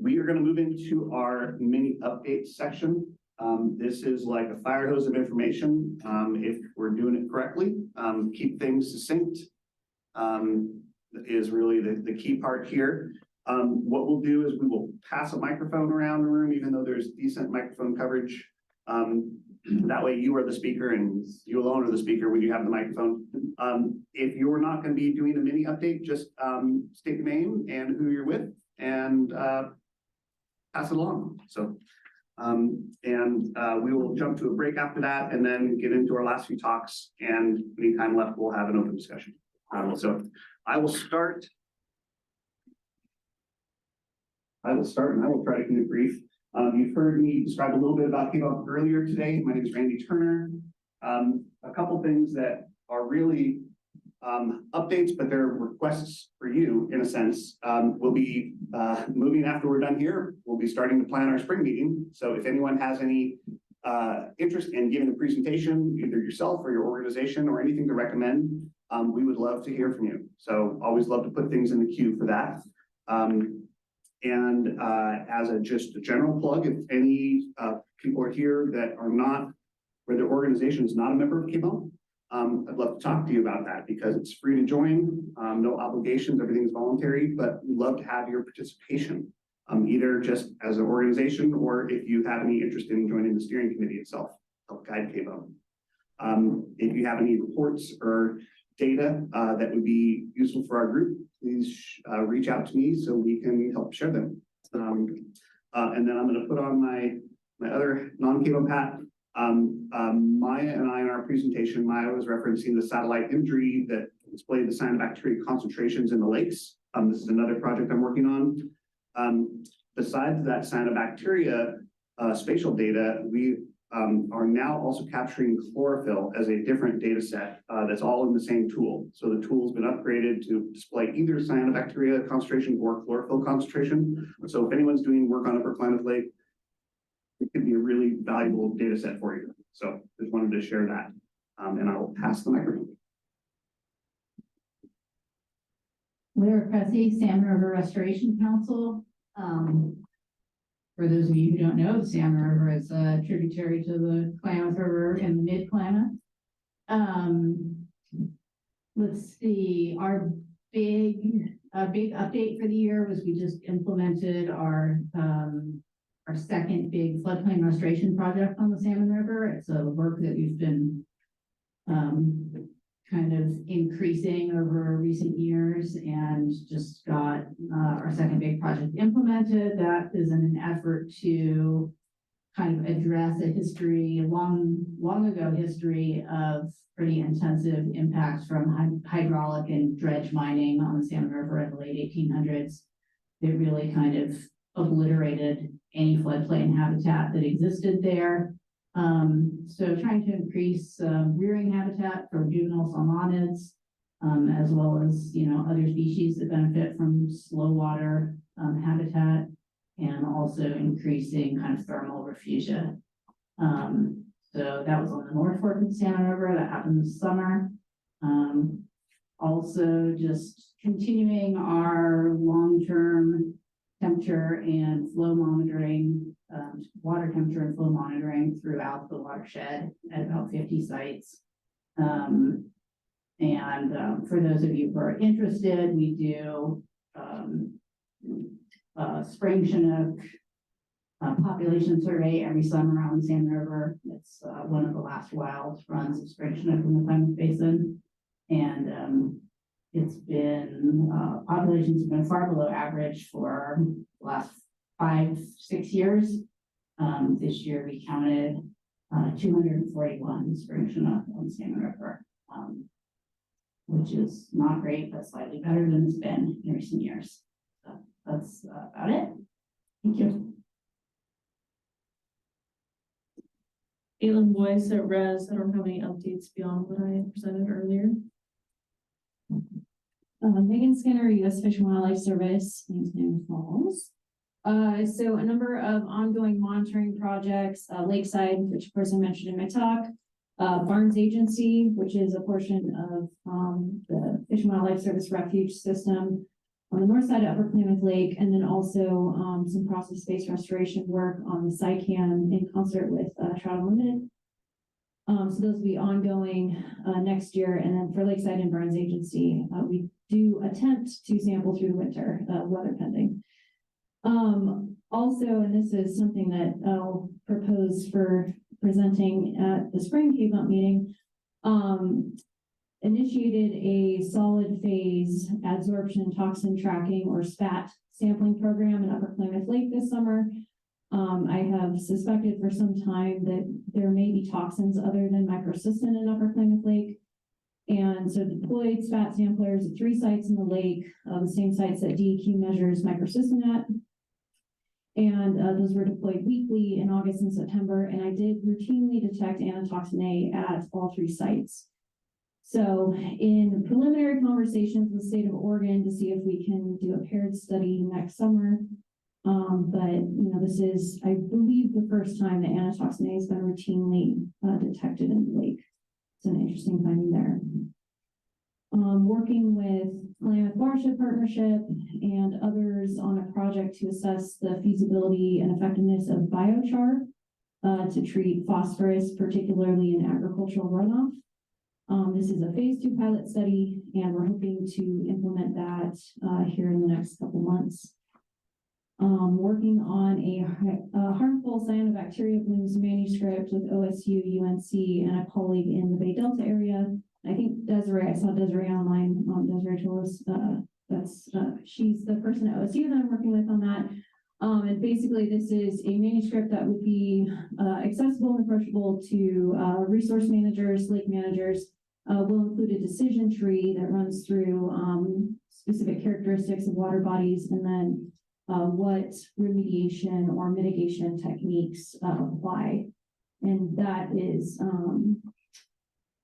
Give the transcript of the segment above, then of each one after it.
we are going to move into our mini update section. This is like a fire hose of information. If we're doing it correctly, keep things succinct is really the key part here. What we'll do is we will pass a microphone around the room, even though there's decent microphone coverage. That way you are the speaker and you alone are the speaker when you have the microphone. If you're not going to be doing a mini update, just state your name and who you're with and pass it along. So, we will jump to a break after that and then get into our last few talks, and any time left, we'll have an open discussion. So I will start and I will try to keep it brief. You've heard me describe a little bit about KBMP earlier today. My name is Randy Turner. A couple things that are really updates, but they're requests for you in a sense. We'll be moving after we're done here. We'll be starting to plan our spring meeting. So if anyone has any interest in giving a presentation, either yourself or your organization or anything to recommend, we would love to hear from you. So always love to put things in the queue for that. As just a general plug, if any people are here that are not, where their organization is not a member of KBMP, I'd love to talk to you about that because it's free to join, no obligations, everything's voluntary, but we'd love to have your participation, either just as an organization or if you have any interest in joining the steering committee itself, help guide KBMP. If you have any reports or data that would be useful for our group, please reach out to me so we can help share them. And then I'm going to put on my other non-KBMP hat. Maya and I in our presentation, Maya was referencing the satellite imagery that displayed the cyanobacteria concentrations in the lakes. This is another project I'm working on. Besides that cyanobacteria spatial data, we are now also capturing chlorophyll as a different data set that's all in the same tool. So the tool's been upgraded to display either cyanobacteria concentration or chlorophyll concentration. So if anyone's doing work on Upper Klamath Lake, it could be a really valuable data set for you. So just wanted to share that. And I'll pass the microphone. Lyra Cressy, Salmon River Restoration Council. For those of you who don't know, the Salmon River is a tributary to the Klamath River in the mid-Klamath. Let's see, our big update for the year was we just implemented our second big floodplain restoration project on the Salmon River. It's a work that we've been kind of increasing over recent years and just got our second big project implemented. That is in an effort to kind of address a history, long ago history of pretty intensive impacts from hydraulic and dredge mining on the Salmon River in the late 1800s. It really kind of obliterated any floodplain habitat that existed there. So trying to increase rearing habitat for juvenile salmonids, as well as, other species that benefit from slow water habitat, and also increasing kind of thermal refugia. So that was on the North Fork of the Salmon River. That happened this summer. Also just continuing our long-term temperature and flow monitoring, water temperature and flow monitoring throughout the watershed at about 50 sites. For those of you who are interested, we do spring Chinook population survey every summer on the Salmon River. It's one of the last wild runs of spring Chinook in the Klamath Basin. And it's been, populations have been far below average for the last 5-6 years. This year we counted 241 spring Chinook on the Salmon River, which is not great, but slightly better than it's been in recent years. So that's about it. Thank you. Caitlin Boyce at Res. I don't have any updates beyond what I presented earlier. Megan Skinner, U.S. Fish and Wildlife Service, Name Falls. So a number of ongoing monitoring projects, Lakeside, which of course I mentioned in my talk, Barnes Agency, which is a portion of the Fish and Wildlife Service refuge system, on the north side of Upper Klamath Lake, and then also some process-based restoration work on the SICAM in concert with Trout Unlimited. So those will be ongoing next year. And then for Lakeside and Barnes Agency, we do attempt to sample through the winter, weather pending. Also, and this is something that I'll propose for presenting at the spring KBMP meeting, initiated a solid phase adsorption toxin tracking or SPAT sampling program in Upper Klamath Lake this summer. I have suspected for some time that there may be toxins other than microcystin in Upper Klamath Lake. And so deployed SPAT samplers at 3 sites in the lake, the same sites that DEQ measures microcystin at. And those were deployed weekly in August and September. And I did routinely detect anatoxin A at all 3 sites. So in preliminary conversations with the state of Oregon to see if we can do a paired study next summer. But this is, I believe, the first time that anatoxin A has been routinely detected in the lake. It's an interesting finding there. Working with Klamath Watershed Partnership and others on a project to assess the feasibility and effectiveness of biochar to treat phosphorus, particularly in agricultural runoff. This is a phase 2 pilot study, and we're hoping to implement that here in the next couple months. Working on a harmful cyanobacteria blooms manuscript with OSU, UNC, and a colleague in the Bay Delta area. I think Desiree, I saw Desiree online. Desiree told us she's the person at OSU that I'm working with on that. And basically, this is a manuscript that would be accessible and approachable to resource managers, lake managers. Will include a decision tree that runs through specific characteristics of water bodies, and then what remediation or mitigation techniques apply. And that is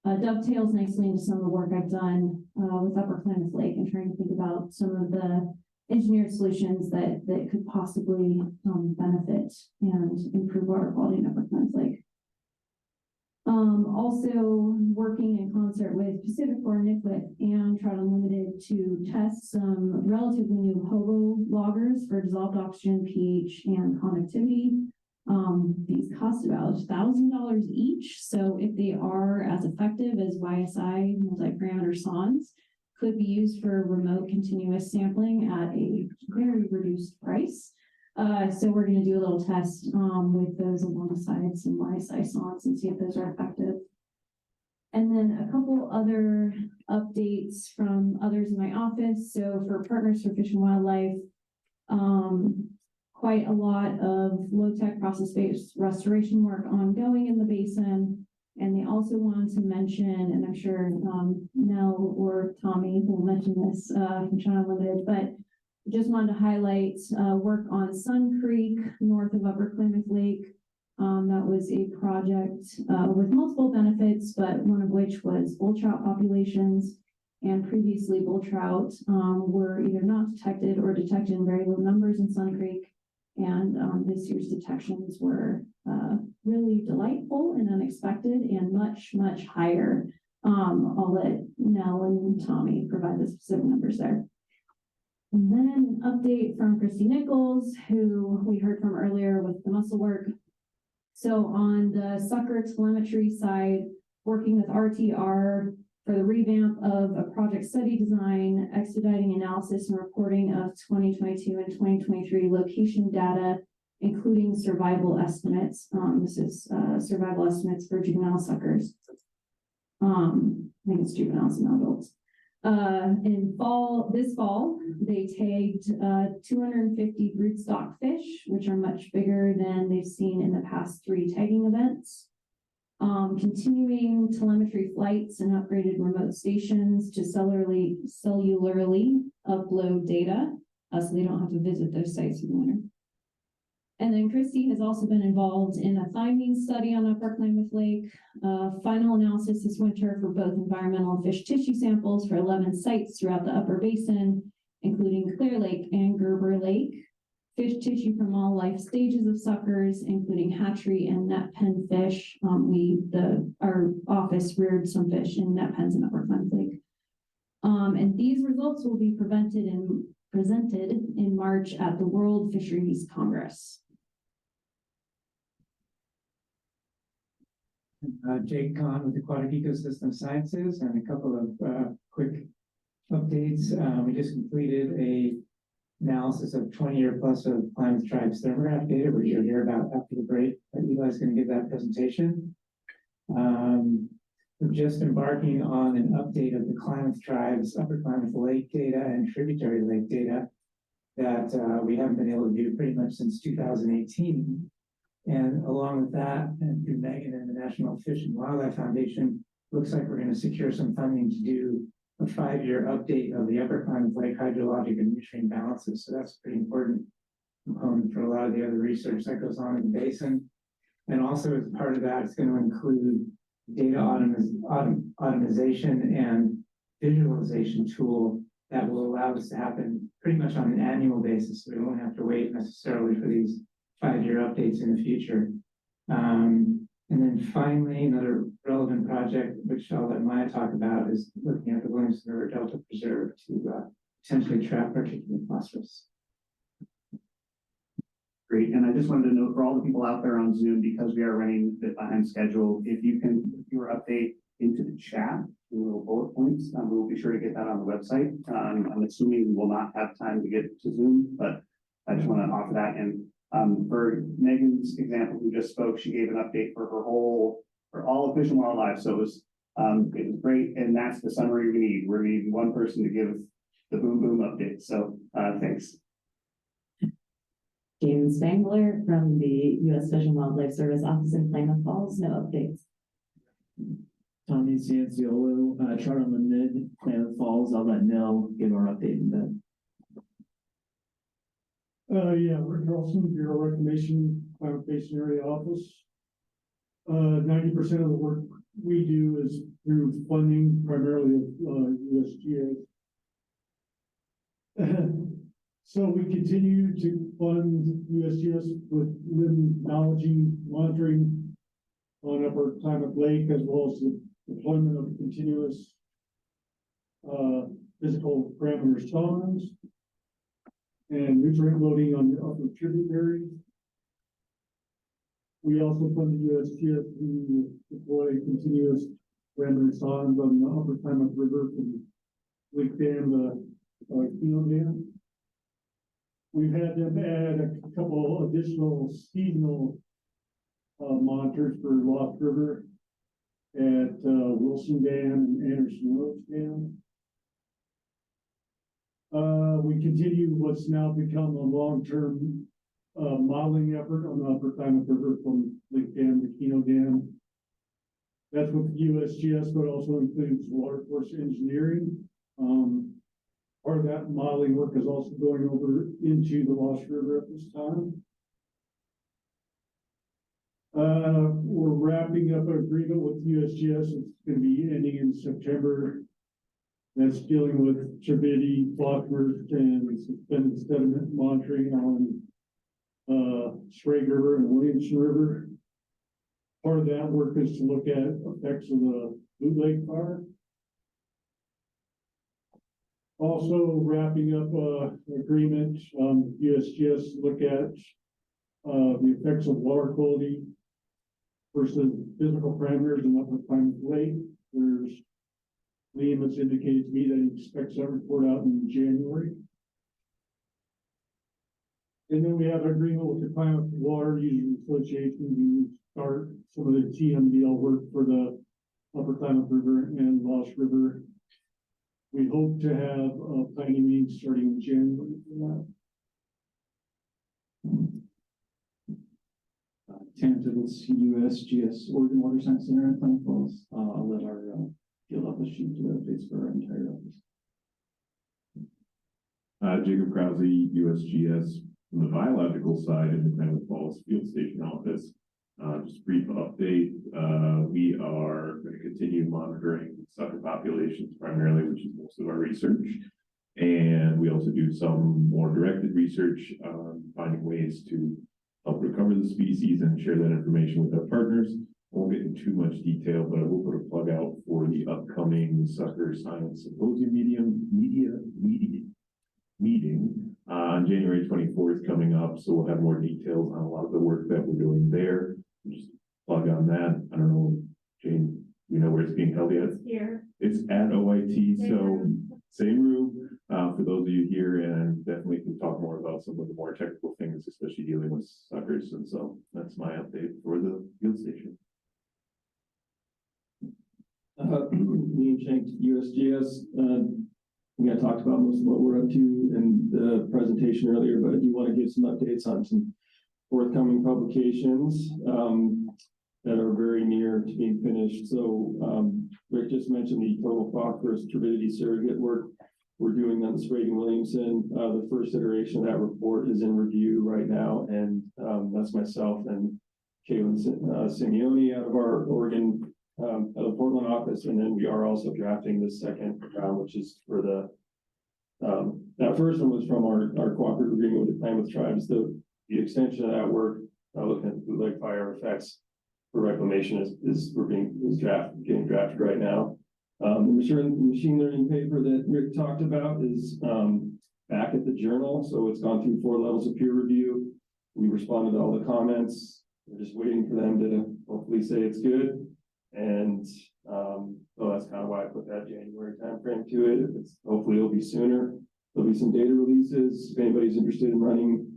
dovetails nicely into some of the work I've done with Upper Klamath Lake and trying to think about some of the engineered solutions that could possibly benefit and improve water quality in Upper Klamath Lake. Also working in concert with Pacific Core, Nicollet, and Trout Unlimited to test some relatively new HOBO loggers for dissolved oxygen, pH, and conductivity. These cost about $1,000 each. So if they are as effective as YSI multi-parameter sondes, could be used for remote continuous sampling at a very reduced price. So we're going to do a little test with those alongside some YSI sondes and see if those are effective. And then a couple other updates from others in my office. So for Partners for Fish and Wildlife, quite a lot of low-tech process-based restoration work ongoing in the basin. And they also wanted to mention, and I'm sure Nell or Tommy will mention this from Trout Unlimited, but just wanted to highlight work on Sun Creek, north of Upper Klamath Lake. That was a project with multiple benefits, but one of which was bull trout populations. And previously, bull trout were either not detected or detected in very low numbers in Sun Creek. And this year's detections were really delightful and unexpected and much, much higher. I'll let Nell and Tommy provide the specific numbers there. And then an update from Christy Nichols, who we heard from earlier with the muscle work. So on the sucker telemetry side, working with RTR for the revamp of a project study design, expediting analysis and reporting of 2022 and 2023 location data, including survival estimates. This is survival estimates for juvenile suckers. I think it's juveniles and adults. This fall, they tagged 250 broodstock fish, which are much bigger than they've seen in the past 3 tagging events. Continuing telemetry flights and upgraded remote stations to cellularly upload data, so they don't have to visit those sites in the winter. And then Christy has also been involved in a thymine study on Upper Klamath Lake. Final analysis this winter for both environmental and fish tissue samples for 11 sites throughout the Upper Basin, including Clear Lake and Gerber Lake. Fish tissue from all life stages of suckers, including hatchery and net pen fish. Our office reared some fish in net pens in Upper Klamath Lake. And these results will be presented in presented in March at the World Fisheries Congress. Jake Kahn with Aquatic Ecosystem Sciences, and a couple of quick updates. We just completed a analysis of 20-year plus of Klamath Tribe's thermograph data, which you'll hear about after the break. Eli's going to give that presentation. We're just embarking on an update of the Klamath Tribe's Upper Klamath Lake data and tributary lake data that we haven't been able to do pretty much since 2018. And along with that, and through Megan and the National Fish and Wildlife Foundation, looks like we're going to secure some funding to do a 5-year update of the Upper Klamath Lake hydrologic and nutrient balances. So that's a pretty important component for a lot of the other research that goes on in the basin. And also as part of that, it's going to include data automation and visualization tool that will allow this to happen pretty much on an annual basis. So we won't have to wait necessarily for these 5-year updates in the future. And then finally, another relevant project, which I'll let Maya talk about, is looking at the Williamson River Delta Preserve to potentially trap particulate phosphorus. Great, and I just wanted to note for all the people out there on Zoom, because we are running a bit behind schedule, if you can put your update into the chat, in little bullet points, we will be sure to get that on the website. I'm assuming we will not have time to get to Zoom, but I just want to offer that. And for Megan's example, who just spoke, she gave an update for all of Fish and Wildlife. So it was great. And that's the summary we need. We need one person to give the boom boom update. So thanks. James Spangler from the U.S. Fish and Wildlife Service office in Klamath Falls. No updates. Tommy Cianciolo, chart on the mid Klamath Falls. I'll let Nell give our update in that. Yeah, Rick Carlson, Bureau Reclamation, Klamath Basin Area Office. 90% of the work we do is through funding, primarily of USGS. So we continue to fund USGS with limnology monitoring on Upper Klamath Lake, as well as the deployment of continuous physical parameter sondes and nutrient loading on the upper tributaries. We also fund the USGS to deploy continuous parameter sondes on the Upper Klamath River from Lake Dam to Keno Dam. We've had them add a couple additional seasonal monitors for Lost River at Wilson Dam and Anderson Roads Dam. We continue what's now become a long-term modeling effort on the Upper Klamath River from Lake Dam to Keno Dam. That's with USGS, but also includes water course engineering. Part of that modeling work is also going over into the Lost River at this time. We're wrapping up an agreement with USGS. It's going to be ending in September. That's dealing with turbidity, flockmers, and suspended sediment monitoring on Sprague River and Williamson River. Part of that work is to look at effects of the Boot Lake fire. Also wrapping up an agreement, USGS look at the effects of water quality versus physical parameters in Upper Klamath Lake. Liam has indicated to me that he expects that report out in January. And then we have an agreement with the Klamath Water Users Association to start some of the TMDL work for the Upper Klamath River and Lost River. We hope to have a planning meeting starting in January for that. Tentative USGS Oregon Water Science Center in Klamath Falls. I'll let our field office chief do updates for our entire office. Jacob Krause, USGS, from the biological side in the Klamath Falls Field Station Office. Just a brief update. We are going to continue monitoring sucker populations primarily, which is most of our research. And we also do some more directed research on finding ways to help recover the species and share that information with our partners. I won't get into too much detail, but I will put a plug out for the upcoming Sucker Science Symposium meeting on January 24th coming up. So we'll have more details on a lot of the work that we're doing there. Just plug on that. I don't know, Jane, you know where it's being held yet? Here. It's at OIT, so same room, for those of you here, and definitely can talk more about some of the more technical things, especially dealing with suckers. And so that's my update for the field station. Me and Shank, USGS, we got talked about most of what we're up to in the presentation earlier, but I do want to give some updates on some forthcoming publications that are very near to being finished. So Rick just mentioned the total phosphorus turbidity surrogate work we're doing on the Sprague and Williamson. The first iteration of that report is in review right now, and that's myself and Kaylin Simeone out of our Oregon, out of Portland office, and then we are also drafting the second round, which is for the that first one was from our cooperative agreement with the Klamath tribes. The extension of that work, looking at the bootleg fire effects for reclamation is getting drafted right now. The machine learning paper that Rick talked about is back at the journal, so it's gone through 4 levels of peer review. We responded to all the comments. We're just waiting for them to hopefully say it's good. And so that's kind of why I put that January timeframe to it. If it's hopefully it'll be sooner. There'll be some data releases. If anybody's interested in running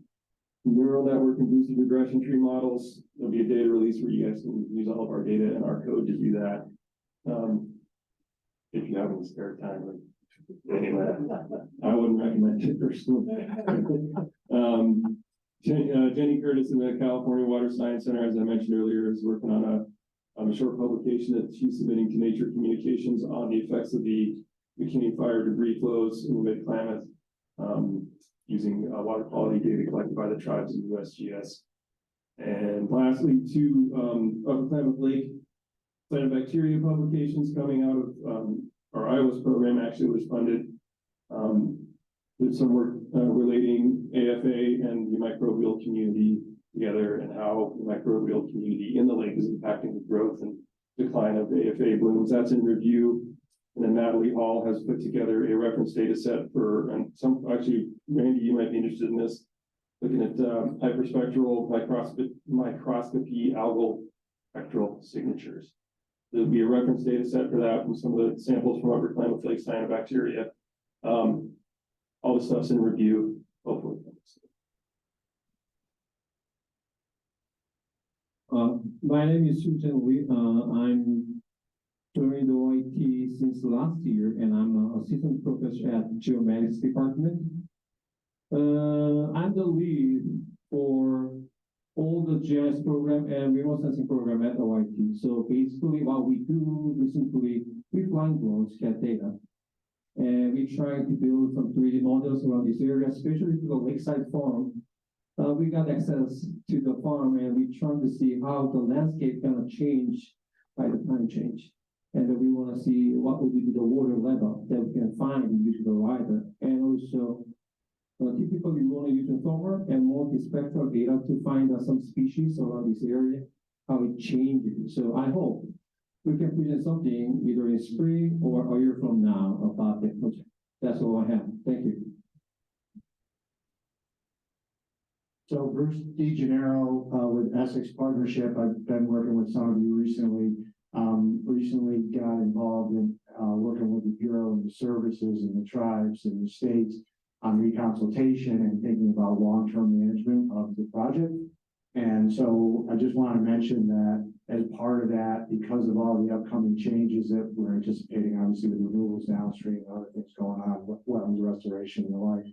neural network induced regression tree models, there'll be a data release where you guys can use all of our data and our code to do that. If you have any spare time. But anyway, I wouldn't recommend it personally. Jenny Curtis in the California Water Science Center, as I mentioned earlier, is working on a short publication that she's submitting to Nature Communications on the effects of the McKinney fire debris flows in the mid-Klamath, using water quality data collected by the tribes in USGS. And lastly, 2 Upper Klamath Lake cyanobacteria publications coming out of our IWAS program actually was funded. Did some work relating AFA and the microbial community together, and how the microbial community in the lake is impacting the growth and decline of AFA blooms. That's in review. And then Natalie Hall has put together a reference data set for, and some, actually, Randy, you might be interested in this, looking at hyperspectral microscopy algal spectral signatures. There'll be a reference data set for that from some of the samples from Upper Klamath Lake cyanobacteria. All the stuff's in review, hopefully. My name is Susan Lee. I'm joined OIT since last year, and I'm an assistant professor at Geomatics department. I'm the lead for all the GIS program and remote sensing program at OIT. So basically what we do recently, we blind drones get data. And we try to build some 3D models around this area, especially to the lakeside farm. We got access to the farm, and we try to see how the landscape gonna change by the time change. And then we want to see what will be the water level that we can find due to the river. And also, typically we want to use the thermal and multispectral data to find some species around this area, how it changes. So I hope we can present something either in spring or a year from now about the project. That's all I have. Thank you. So Bruce DeGennaro with Essex Partnership. I've been working with some of you recently. Recently got involved in working with the Bureau and the services and the tribes and the states on reconsultation and thinking about long-term management of the project. And so I just want to mention that as part of that, because of all the upcoming changes that we're anticipating, obviously with removals downstream and other things going on, wetlands restoration and the like,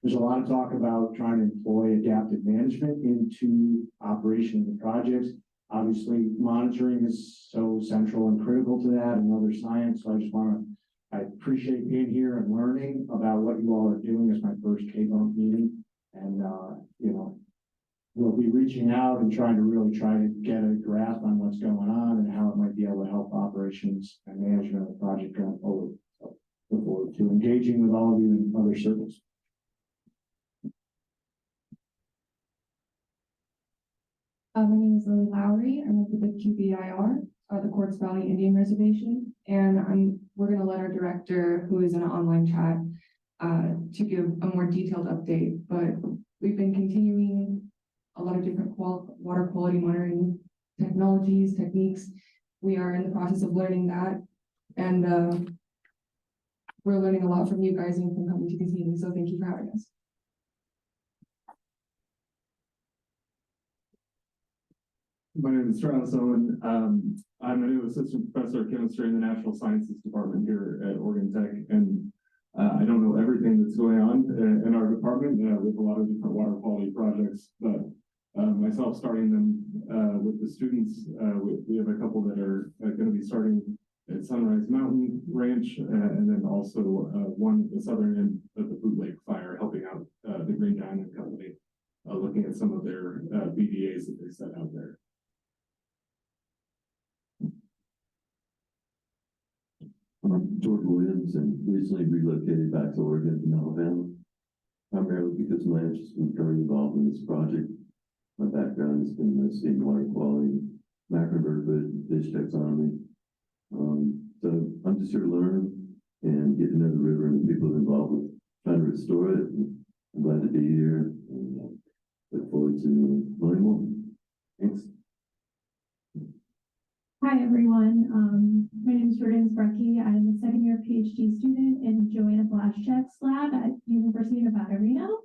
there's a lot of talk about trying to employ adaptive management into operation of the projects. Obviously, monitoring is so central and critical to that and other science. So I appreciate being here and learning about what you all are doing. It's my first KBMP meeting. And, we'll be reaching out and trying to get a grasp on what's going on and how it might be able to help operations and management of the project going forward. So look forward to engaging with all of you in other circles. My name is Lily Lowry. I'm with the QBIR, the Quartz Valley Indian Reservation, and we're going to let our director, who is in an online chat, to give a more detailed update, but we've been continuing a lot of different water quality monitoring technologies, techniques. We are in the process of learning that, and we're learning a lot from you guys and from coming to these meetings, so thank you for having us. My name is Travis Owen. I'm a new assistant professor of chemistry in the Natural Sciences Department here at Oregon Tech, and I don't know everything that's going on in our department with a lot of different water quality projects, but myself starting them with the students, we have a couple that are going to be starting at Sunrise Mountain Ranch, and then also one at the southern end of the Boot Lake Fire, helping out the Green Diamond Company, looking at some of their BDAs that they set out there. I'm George Williams and recently relocated back to Oregon from Alabama, primarily because my interest was very involved in this project. My background has been mostly in water quality, macroinvertebrate, and fish taxonomy. So I'm just here to learn and get to know the river and the people involved with trying to restore it. I'm glad to be here and look forward to learning more. Thanks. Hi, everyone. My name is Jordan Sparky. I'm a second year PhD student in Joanna Blaschek's lab at University of Nevada, Reno.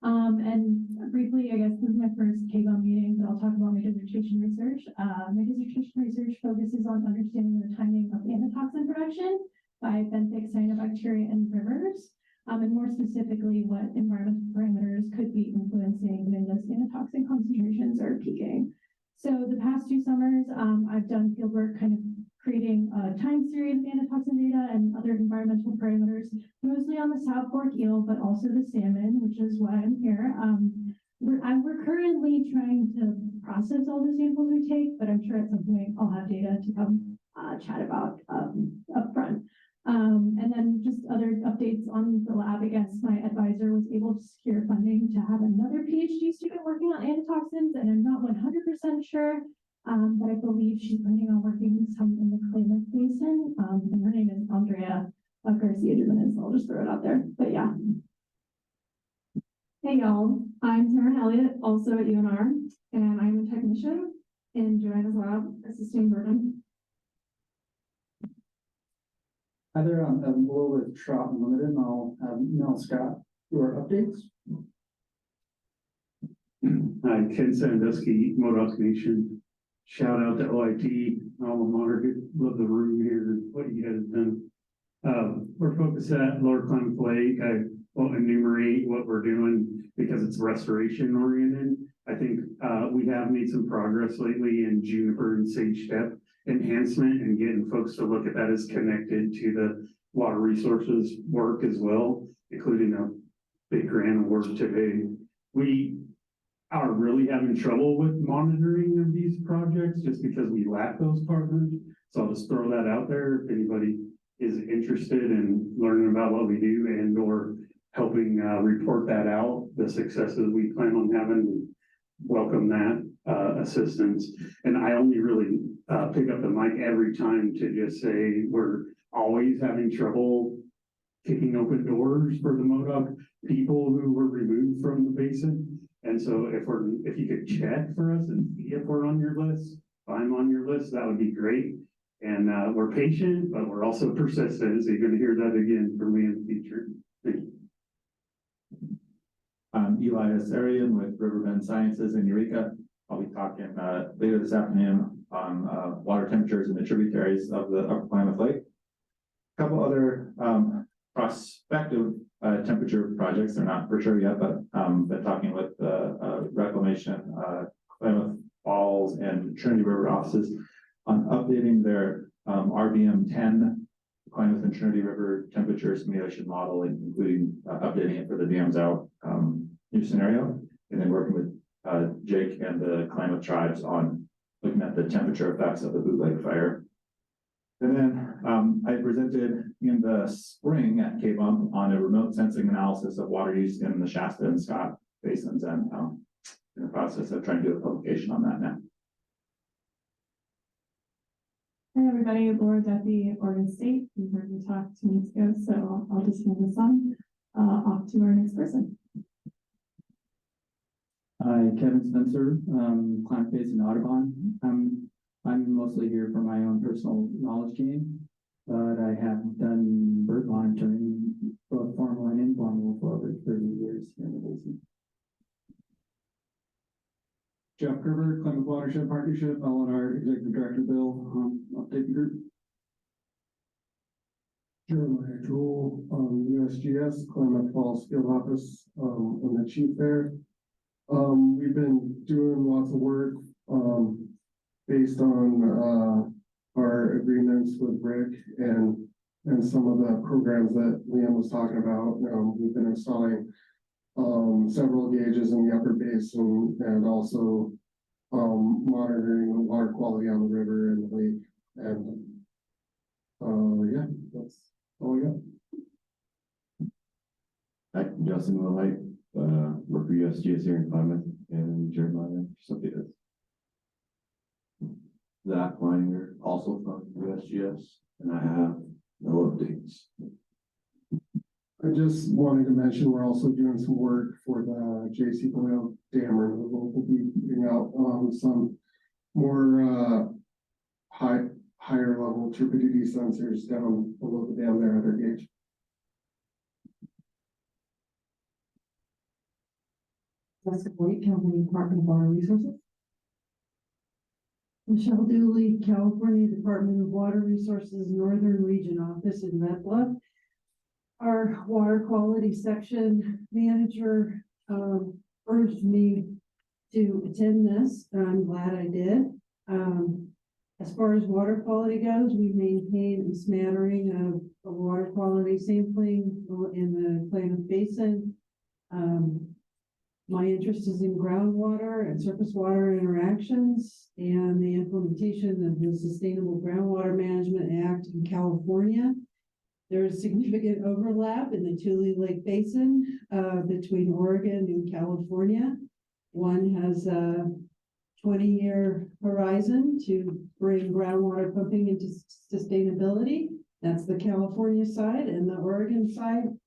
And briefly, I guess this is my first KBMP meeting, but I'll talk about my dissertation research. My dissertation research focuses on understanding the timing of antitoxin production by benthic cyanobacteria in rivers, and more specifically, what environmental parameters could be influencing when those antitoxin concentrations are peaking. So the past 2 summers, I've done fieldwork kind of creating a time series of antitoxin data and other environmental parameters, mostly on the South Fork eel, but also the salmon, which is why I'm here. We're currently trying to process all the samples we take, but I'm sure at some point I'll have data to come chat about up front. And then just other updates on the lab. I guess my advisor was able to secure funding to have another PhD student working on antitoxins, and I'm not 100% sure, but I believe she's planning on working some in the Klamath Basin. And her name is Andrea Garcia Jimenez, so I'll just throw it out there. But yeah. Hey y'all, I'm Sarah Elliott, also at UNR, and I'm a technician in Joanna's lab, assisting Jordan. Hi there, I'm Evan Blow with Trout Unlimited, and I'll have Mel Scott do our updates. Hi, Ken Sandusky, Modoc Nation. Shout out to OIT, alma mater, love the room here, what you guys have done. We're focused at Lower Klamath Lake. I won't enumerate what we're doing because it's restoration oriented. I think we have made some progress lately in juniper and sage step enhancement and getting folks to look at that as connected to the water resources work as well, including a big grant award today. We are really having trouble with monitoring of these projects just because we lack those partners. So I'll just throw that out there. If anybody is interested in learning about what we do and or helping report that out, the successes we plan on having, welcome that assistance. And I only really pick up the mic every time to just say we're always having trouble kicking open doors for the Modoc people who were removed from the basin. And so if you could check for us and see if we're on your list, if I'm on your list, that would be great. And we're patient, but we're also persistent. So you're going to hear that again from me in the future. Thank you. I'm Eli Asarian with Riverbend Sciences in Eureka. I'll be talking later this afternoon on water temperatures in the tributaries of the Upper Klamath Lake. A couple other prospective temperature projects. They're not for sure yet, but been talking with Reclamation, Klamath Falls, and Trinity River offices on updating their RBM 10 Klamath and Trinity River temperature simulation model, including updating it for the dams out new scenario, and then working with Jake and the Klamath tribes on looking at the temperature effects of the Boot Lake fire. And then I presented in the spring at KBMP on a remote sensing analysis of water use in the Shasta and Scott basins, and in the process of trying to do a publication on that now. Hey everybody, Laura Duffy, Oregon State. You heard me talk 2 minutes ago, so I'll just hand this on. off to our next person. Hi, Kevin Spencer, Klamath Basin Audubon. I'm mostly here for my own personal knowledge gain, but I have done bird monitoring, both formal and informal, for over 30 years here in the basin. Jeff Gerber, Klamath Watershed Partnership, LNR Executive Director Bill, update the group. Jeremiah Jewell, USGS, Klamath Falls Field Office, I'm the chief there. We've been doing lots of work, based on, our agreements with Rick and some of the programs that Liam was talking about. We've been installing, several gauges in the upper basin and also, monitoring the water quality on the river and the lake. And, yeah, that's all I got. Hi, I'm Justin Willite, work for USGS here in Klamath, and Jeremiah, just update us. Zach Leininger, also from USGS, and I have no updates. I just wanted to mention, we're also doing some work for the J.C. Boyle Dam removal. We'll be putting out, some more, higher level turbidity sensors down below the dam there at our gauge. Jessica White, California Department of Water Resources. Michelle Dooley, California Department of Water Resources, Northern Region Office in Red Bluff. Our water quality section manager urged me to attend this, and I'm glad I did. As far as water quality goes, we maintain a smattering of water quality sampling in the Klamath Basin. My interest is in groundwater and surface water interactions and the implementation of the Sustainable Groundwater Management Act in California. There is significant overlap in the Tule Lake Basin between Oregon and California. One has a 20-year horizon to bring groundwater pumping into sustainability. That's the California side, and the Oregon side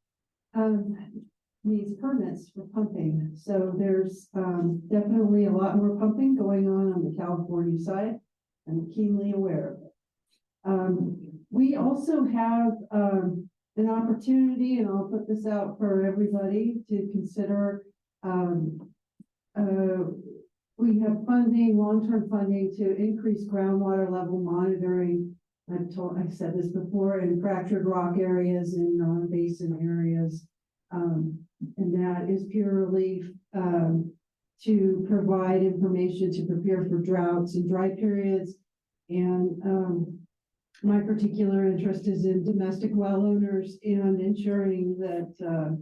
needs permits for pumping. So there's definitely a lot more pumping going on the California side. I'm keenly aware of it. We also have an opportunity, and I'll put this out for everybody to consider. We have funding, long-term funding to increase groundwater level monitoring. I've said this before, in fractured rock areas and non-basin areas. And that is purely to provide information to prepare for droughts and dry periods. And my particular interest is in domestic well owners and ensuring that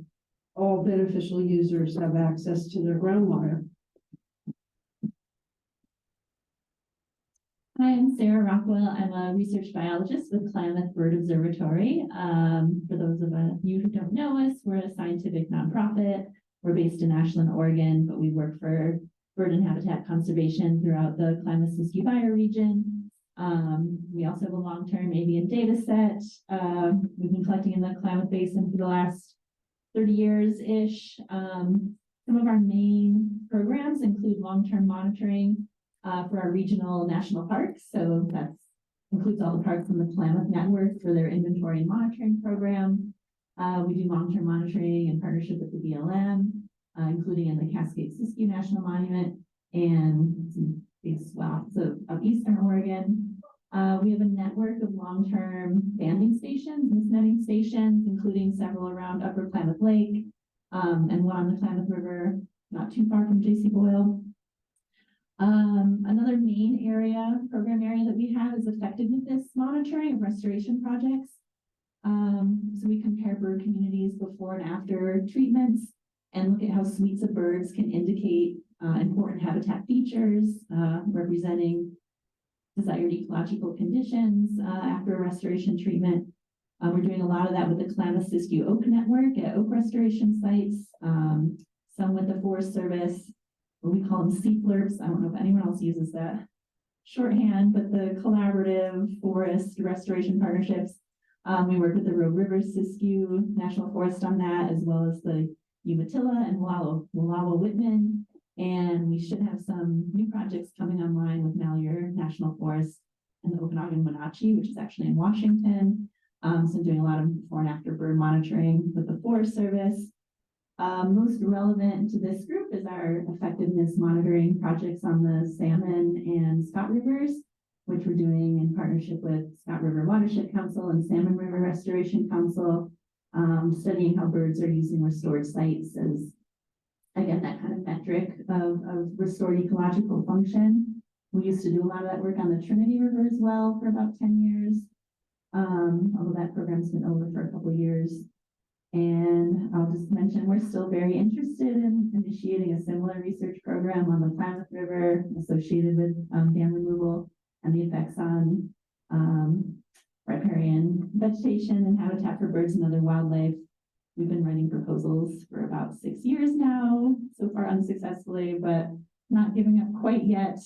all beneficial users have access to their groundwater. Hi, I'm Sarah Rockwell. I'm a research biologist with Klamath Bird Observatory. For those of you who don't know us, we're a scientific nonprofit. We're based in Ashland, Oregon, but we work for bird and habitat conservation throughout the Klamath-Siskiyou bioregion. We also have a long-term avian data set. We've been collecting in the Klamath Basin for the last 30 years-ish. Some of our main programs include long-term monitoring for our regional national parks. So that includes all the parks in the Klamath network for their inventory and monitoring program. We do long-term monitoring in partnership with the BLM, including in the Cascade-Siskiyou National Monument and some big swaths of Eastern Oregon. We have a network of long-term banding stations and netting stations, including several around Upper Klamath Lake, and one on the Klamath River, not too far from J.C. Boyle. Another main program area that we have is effectiveness monitoring of restoration projects. So we compare bird communities before and after treatments and look at how suites of birds can indicate important habitat features representing desired ecological conditions after a restoration treatment. We're doing a lot of that with the Klamath-Siskiyou Oak Network at oak restoration sites, some with the Forest Service. We call them CFLRPs. I don't know if anyone else uses that shorthand, but the collaborative forest restoration partnerships. We work with the Rogue River Siskiyou National Forest on that, as well as the Umatilla and Wallowa Whitman. And we should have some new projects coming online with Malheur National Forest and the Okanagan Wenatchee, which is actually in Washington. So doing a lot of before and after bird monitoring with the Forest Service. Most relevant to this group is our effectiveness monitoring projects on the Salmon and Scott Rivers, which we're doing in partnership with Scott River Watershed Council and Salmon River Restoration Council, studying how birds are using restored sites as, again, that kind of metric of restored ecological function. We used to do a lot of that work on the Trinity River as well for about 10 years. Although that program's been over for a couple of years. And I'll just mention, we're still very interested in initiating a similar research program on the Klamath River associated with dam removal and the effects on riparian vegetation and habitat for birds and other wildlife. We've been writing proposals for about 6 years now, so far unsuccessfully, but not giving up quite yet.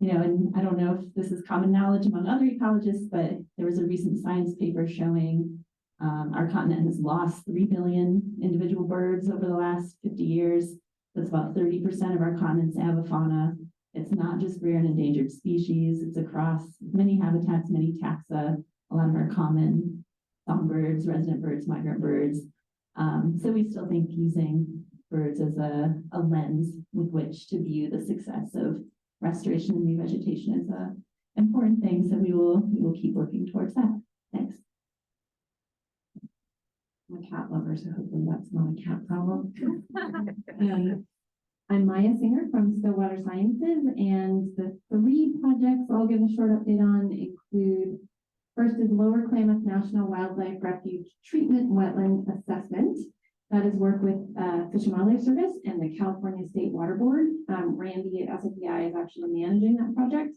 And I don't know if this is common knowledge among other ecologists, but there was a recent science paper showing our continent has lost 3 billion individual birds over the last 50 years. That's about 30% of our continent's avifauna. It's not just rare and endangered species. It's across many habitats, many taxa, a lot of our common songbirds, resident birds, migrant birds. So we still think using birds as a lens with which to view the success of restoration and revegetation is a important thing. So we will keep working towards that. Thanks. I'm a cat lover, so hopefully that's not a cat problem. I'm Maya Singer from Stillwater Sciences, and the 3 projects I'll give a short update on include, first is Lower Klamath National Wildlife Refuge Treatment Wetland Assessment. That is work with Fish and Wildlife Service and the California State Water Board. Randy at SFPI is actually managing that project.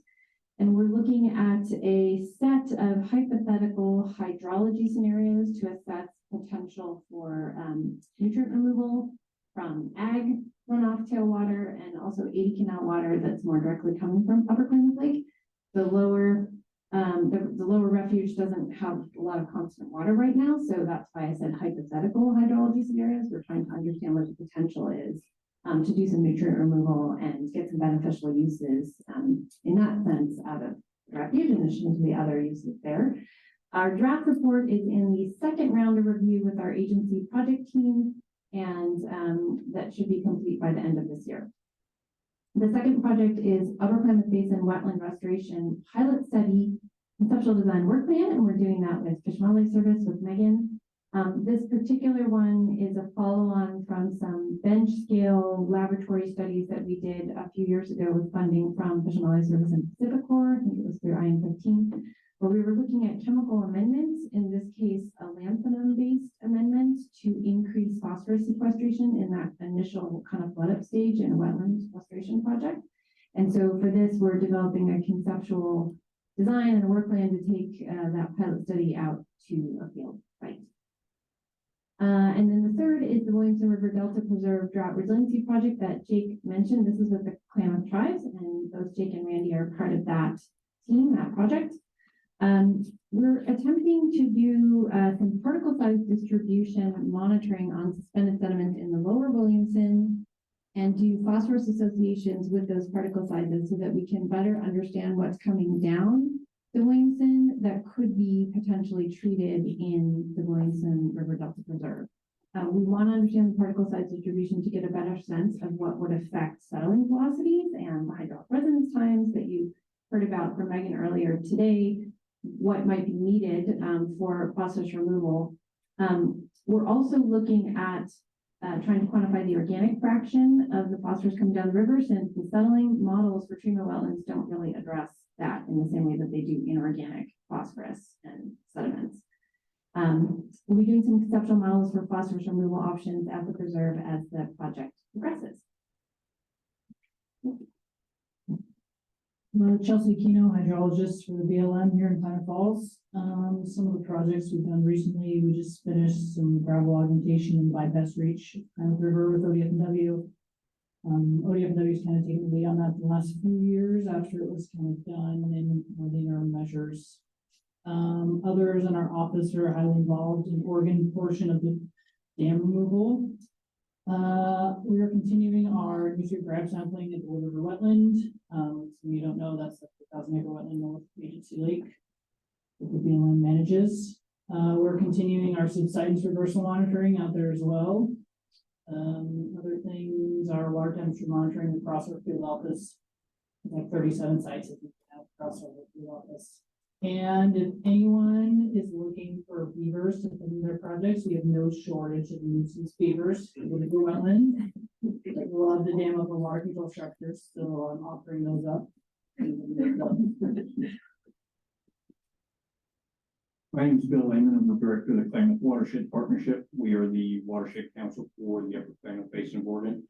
And we're looking at a set of hypothetical hydrology scenarios to assess potential for nutrient removal from ag runoff tailwater and also 80 canal water that's more directly coming from Upper Klamath Lake. The lower refuge doesn't have a lot of constant water right now, so that's why I said hypothetical hydrology scenarios. We're trying to understand what the potential is to do some nutrient removal and get some beneficial uses in that sense out of the refuge in addition to the other uses there. Our draft report is in the second round of review with our agency project team, and that should be complete by the end of this year. The second project is Upper Klamath Basin Wetland Restoration Pilot Study Conceptual Design Work Plan, and we're doing that with Fish and Wildlife Service with Megan. This particular one is a follow-on from some bench scale laboratory studies that we did a few years ago with funding from Fish and Wildlife Service and Pacificor. I think it was through IN15, where we were looking at chemical amendments, in this case, a lanthanum-based amendment to increase phosphorus sequestration in that initial kind of flood up stage in a wetland restoration project. And so for this, we're developing a conceptual design and a work plan to take that pilot study out to a field site. And then the third is the Williamson River Delta Preserve Drought Resiliency Project that Jake mentioned. This is with the Klamath tribes, and both Jake and Randy are part of that team, that project. We're attempting to do some particle size distribution monitoring on suspended sediment in the lower Williamson and do phosphorus associations with those particle sizes so that we can better understand what's coming down the Williamson that could be potentially treated in the Williamson River Delta Preserve. We want to understand the particle size distribution to get a better sense of what would affect settling velocities and the hydraulic resonance times that you heard about from Megan earlier today, what might be needed for phosphorus removal. We're also looking at trying to quantify the organic fraction of the phosphorus coming down the river, since the settling models for treatment wetlands don't really address that in the same way that they do inorganic phosphorus and sediments. We'll be doing some conceptual models for phosphorus removal options at the preserve as the project progresses. I'm Chelsea Kino, hydrologist for the BLM here in Klamath Falls. Some of the projects we've done recently, we just finished some gravel augmentation and bypass reach Klamath River with ODF&W. ODF&W has kind of taken the lead on that the last few years after it was kind of done in more the interim measures. Others in our office are highly involved in Oregon portion of the dam removal. We are continuing our nutrient grab sampling at the Wood River wetland. So you don't know, that's the 1,000-acre wetland north of Agency Lake that the BLM manages. We're continuing our subsidence reversal monitoring out there as well. Other things are water temperature monitoring across our field office. Like 37 sites that we have across our field office. And if anyone is looking for beavers to put in their projects, we have no shortage of nuisance beavers in the wetland. We love the dam over water control structures, so I'm offering those up. My name is Bill Lehman. I'm the director of the Klamath Watershed Partnership. We are the watershed council for the Upper Klamath Basin of Oregon.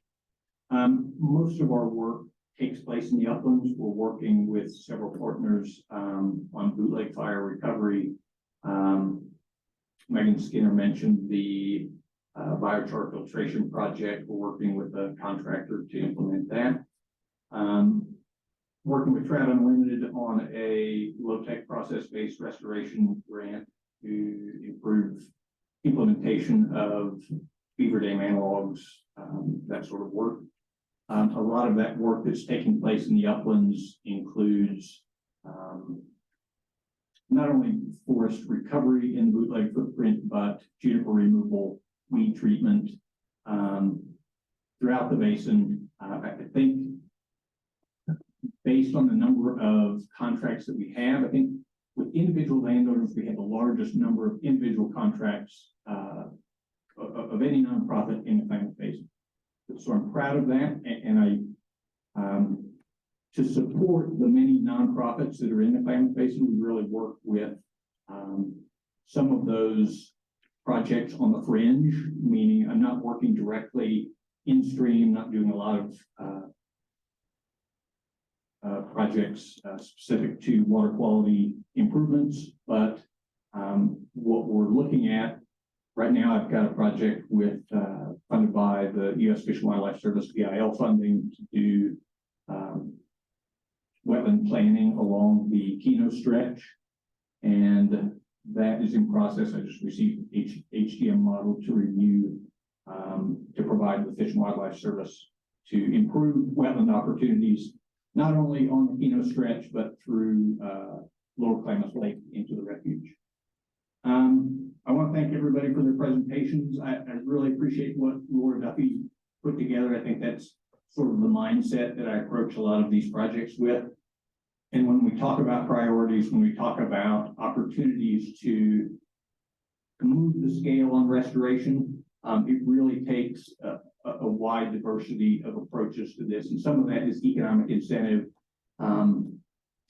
Most of our work takes place in the uplands. We're working with several partners on Boot Lake fire recovery. Megan Skinner mentioned the biochar filtration project. We're working with a contractor to implement that. Working with Trout Unlimited on a low-tech process-based restoration grant to improve implementation of beaver dam analogs, that sort of work. A lot of that work that's taking place in the uplands includes not only forest recovery in the Boot Lake footprint, but juniper removal, weed treatment throughout the basin. I think based on the number of contracts that we have, I think with individual landowners, we have the largest number of individual contracts of any nonprofit in the Klamath Basin. So I'm proud of that, and I, to support the many nonprofits that are in the Klamath Basin, we really work with some of those projects on the fringe, meaning I'm not working directly in stream, not doing a lot of projects specific to water quality improvements, but what we're looking at right now, I've got a project with funded by the U.S. Fish and Wildlife Service VIL funding to do wetland planning along the Keno stretch, and that is in process. I just received HDM model to review to provide the Fish and Wildlife Service to improve wetland opportunities, not only on the Keno stretch, but through Lower Klamath Lake into the refuge. I want to thank everybody for their presentations. I really appreciate what Laura Duffy put together. I think that's sort of the mindset that I approach a lot of these projects with. And when we talk about priorities, when we talk about opportunities to move the scale on restoration, it really takes a wide diversity of approaches to this. And some of that is economic incentive.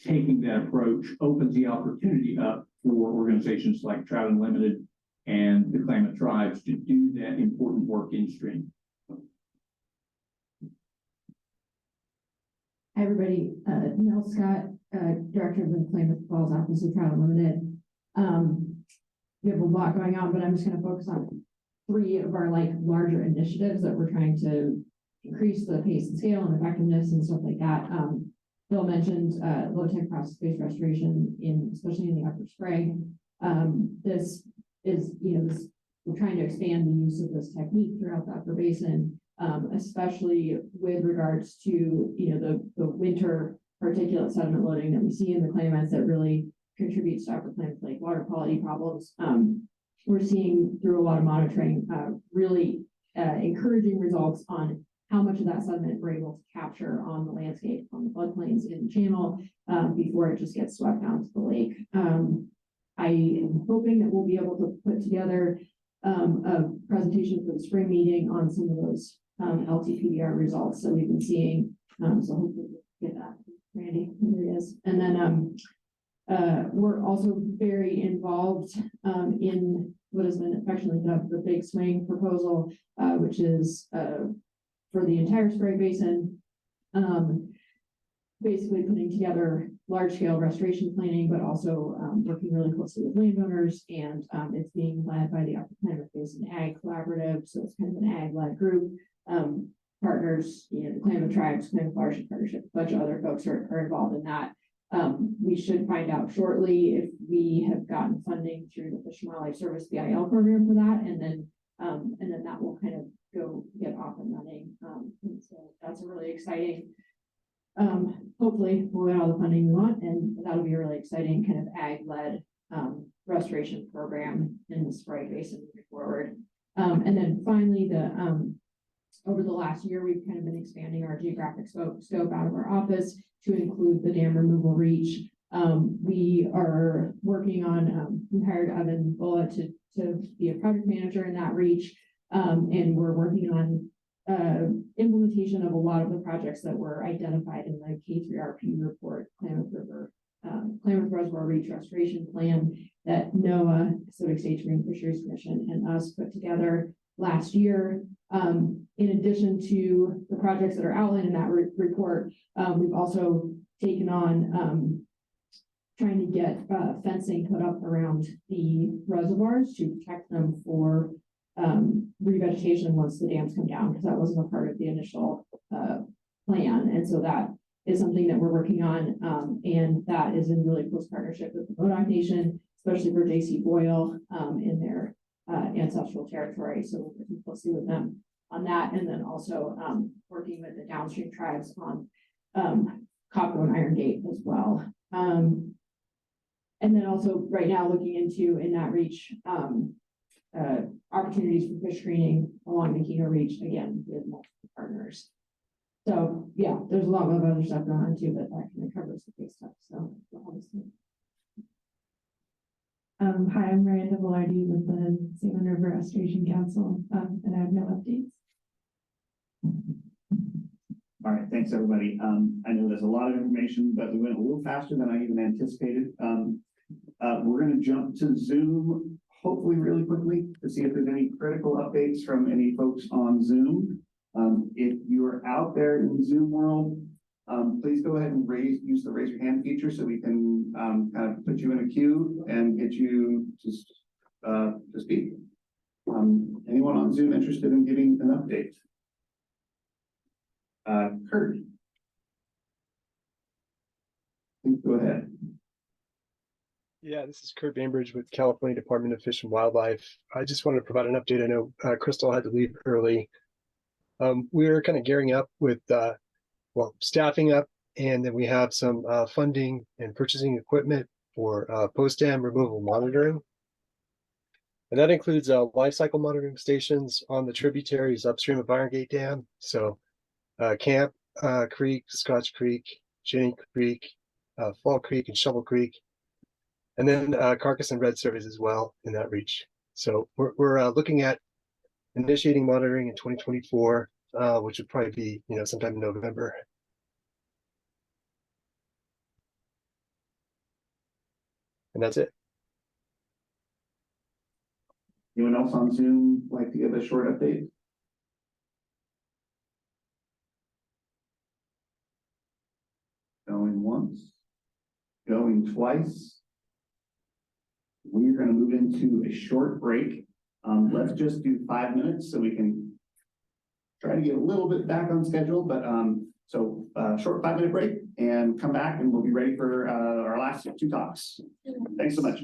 Taking that approach opens the opportunity up for organizations like Trout Unlimited and the Klamath Tribes to do that important work in stream. Hi, everybody. Neil Scott, Director of the Klamath Falls Office of Trout Unlimited. We have a lot going on, but I'm just going to focus on 3 of our larger initiatives that we're trying to increase the pace and scale and effectiveness and stuff like that. Bill mentioned low-tech process-based restoration, especially in the Upper Spray. This is, we're trying to expand the use of this technique throughout the Upper Basin, especially with regards to, the winter particulate sediment loading that we see in the Klamath that really contributes to Upper Klamath Lake water quality problems. We're seeing through a lot of monitoring, really encouraging results on how much of that sediment we're able to capture on the landscape, on the floodplains in the channel, before it just gets swept down to the lake. I am hoping that we'll be able to put together a presentation for the spring meeting on some of those LTPDR results that we've been seeing. So hopefully we'll get that. Randy, there he is. And then we're also very involved in what has been affectionately dubbed the Big Swing proposal, which is for the entire Spray Basin, basically putting together large-scale restoration planning, but also working really closely with landowners, and it's being led by the Upper Klamath Basin Ag Collaborative, so it's kind of an ag-led group. Partners, the Klamath Tribes, Klamath Watershed Partnership, a bunch of other folks are involved in that. We should find out shortly if we have gotten funding through the Fish and Wildlife Service BIL program for that, and then that will kind of go get off and running. And so that's a really exciting. Hopefully we'll get all the funding we want, and that'll be a really exciting kind of ag-led restoration program in the Sprite Basin moving forward. And then finally, over the last year, we've kind of been expanding our geographic scope out of our office to include the dam removal reach. We are working on, we hired Evan Bulla to be a project manager in that reach. And we're working on implementation of a lot of the projects that were identified in the K3RP report, Klamath Reservoir Reach Restoration Plan that NOAA, Pacific States Marine Fisheries Commission, and us put together last year. In addition to the projects that are outlined in that report, we've also taken on trying to get fencing put up around the reservoirs to protect them for revegetation once the dams come down, because that wasn't a part of the initial plan. And so that is something that we're working on, and that is in really close partnership with the Modoc Nation, especially for J.C. Boyle in their ancestral territory. So we're working closely with them on that, and then also working with the downstream tribes on Copco and Iron Gate as well. And then also right now looking into in that reach opportunities for fish screening along the Keno Reach, again with multiple partners. So yeah, there's a lot of other stuff going on too, but that kind of covers the big stuff. So obviously. Hi, I'm Miranda Velarde with the Salmon River Restoration Council, and I have no updates. All right, thanks everybody. I know there's a lot of information, but we went a little faster than I even anticipated. We're going to jump to Zoom, hopefully really quickly, to see if there's any critical updates from any folks on Zoom. If you're out there in the Zoom world, please go ahead and use the raise your hand feature so we can kind of put you in a queue and get you to speak. Anyone on Zoom interested in giving an update? Kurt, please go ahead. Yeah, this is Kurt Bainbridge with California Department of Fish and Wildlife. I just wanted to provide an update. I know Crystal had to leave early. We're kind of gearing up with, staffing up, and then we have some funding and purchasing equipment for post-dam removal monitoring. And that includes life cycle monitoring stations on the tributaries upstream of Iron Gate Dam. So Camp Creek, Scotch Creek, Jenny Creek, Fall Creek, and Shovel Creek. And then Carcass and Red Surveys as well in that reach. So we're looking at initiating monitoring in 2024, which would probably be, sometime in November. And that's it. Anyone else on Zoom like to give a short update? Going once, going twice. We're going to move into a short break. Let's just do 5 minutes so we can try to get a little bit back on schedule, but short 5-minute break and come back and we'll be ready for our last 2 talks. Thanks so much.